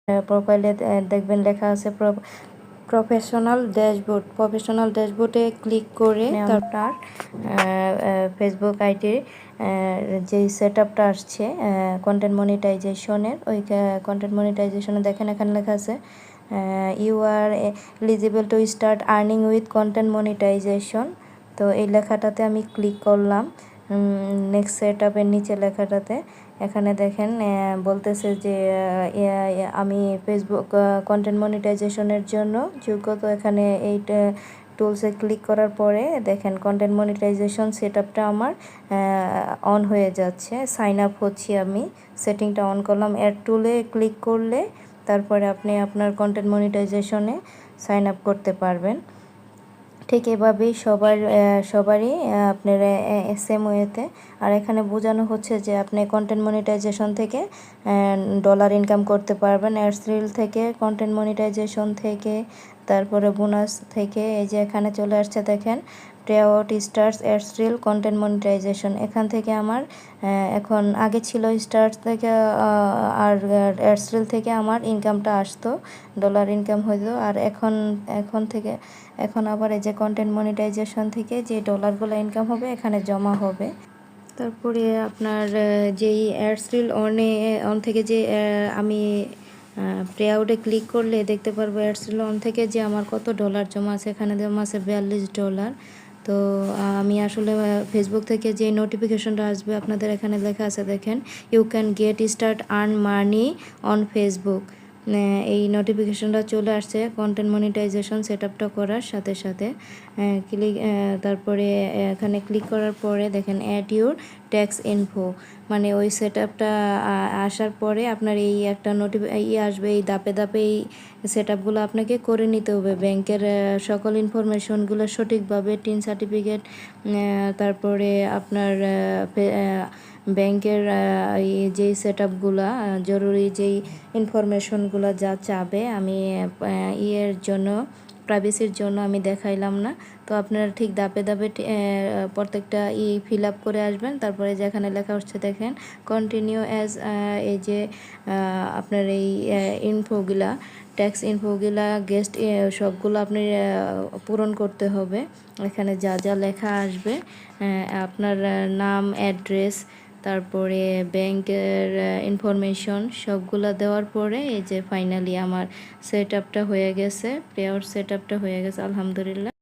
প্রোফাইলে দেখবেন লেখা আছে প্রফেশনাল ড্যাশবোর্ডে ক্লিক করে আপনার ফেসবুক আইডির যেই সেট আপটা আসছে কন্টেন্ট মনিটাইজেশনের, ওই কন্টেন্ট মনিটাইজেশনে দেখেন এখানে লেখা আছে you are eligible to start earning with content monetisation. তো এই লেখাটাতে আমি ক্লিক করলাম, নেক্সট সেট আপের নিচে লেখাটাতে। এখানে দেখেন বলতেছে যে আমি ফেসবুক কন্টেন্ট মনিটাইজেশনের জন্য যোগ্য। তো এখানে এই টুলসে ক্লিক করার পরে দেখেন কন্টেন্ট মনিটাইজেশন সেট আপটা আমার অন হয়ে যাচ্ছে, সাইন আপ হচ্ছি। আমি সেটিংটা অন করলাম, অ্যাড টুলে ক্লিক করলে তারপরে আপনি আপনার কন্টেন্ট মনিটাইজেশনে সাইন আপ করতে পারবেন। ঠিক এভাবেই সবারই আপনার সেম ওয়েতে। আর এখানে বোঝানো হচ্ছে যে আপনি কন্টেন্ট মনিটাইজেশন থেকে ডলার ইনকাম করতে পারবেন, অ্যাডস রিল থেকে, কন্টেন্ট মনিটাইজেশন থেকে, তারপরে বোনাস থেকে। এই যে এখানে চলে আসছে দেখেন payout stars ads reel content monetisation. এখান থেকে আমার এখন আগে ছিল স্টার্স থেকে আর অ্যাডস রিল থেকে আমার ইনকামটা আসতো, ডলার ইনকাম হইতো। আর এখন আবার এই যে কন্টেন্ট মনিটাইজেশন থেকে যে ডলারগুলো ইনকাম হবে এখানে জমা হবে। তারপরে আপনার যেই অ্যাডস রিল অন থেকে যে আমি পেআউটে ক্লিক করলে দেখতে পারবো অ্যাডস রিল অন থেকে যে আমার কত ডলার জমা আছে। এখানে জমা আছে $42। তো আমি আসলে ফেসবুক থেকে যে নোটিফিকেশনটা আসবে আপনাদের এখানে লেখা আছে দেখেন you can get start earn money on Facebook. এই নোটিফিকেশনটা চলে আসছে কন্টেন্ট মনিটাইজেশন সেট আপটা করার সাথে সাথে। তারপরে এখানে ক্লিক করার পরে দেখেন অ্যাড ইউর ট্যাক্স ইনফো, মানে ওই সেট আপটা আসার পরে আপনার এই একটা আসবে, এই ধাপে ধাপে এই সেট আপগুলো আপনাকে করে নিতে হবে। ব্যাংকের সকল ইনফরমেশনগুলো সঠিকভাবে, টিন সার্টিফিকেট, তারপরে আপনার ব্যাংকের যেই সেট আপগুলো জরুরি যেই ইনফরমেশনগুলো যা চাবে, আমি প্রাইভেসির জন্য আমি দেখাইলাম না। তো আপনারা ঠিক ধাপে ধাপে প্রত্যেকটা ফিল আপ করে আসবেন। তারপরে যেখানে লেখা হচ্ছে দেখেন কন্টিনিউ অ্যাজ, এই যে আপনার এই ইনফোগুলা, ট্যাক্স ইনফোগুলা, গেস্ট সবগুলো আপনি পূরণ করতে হবে। এখানে যা যা লেখা আসবে আপনার নাম, অ্যাড্রেস, তারপরে ব্যাংকের ইনফরমেশন সবগুলো দেওয়ার পরে এই যে ফাইনালি আমার সেট আপটা হয়ে গেছে, পেআউট সেট আপটা হয়ে গেছে আলহামদুলিল্লাহ।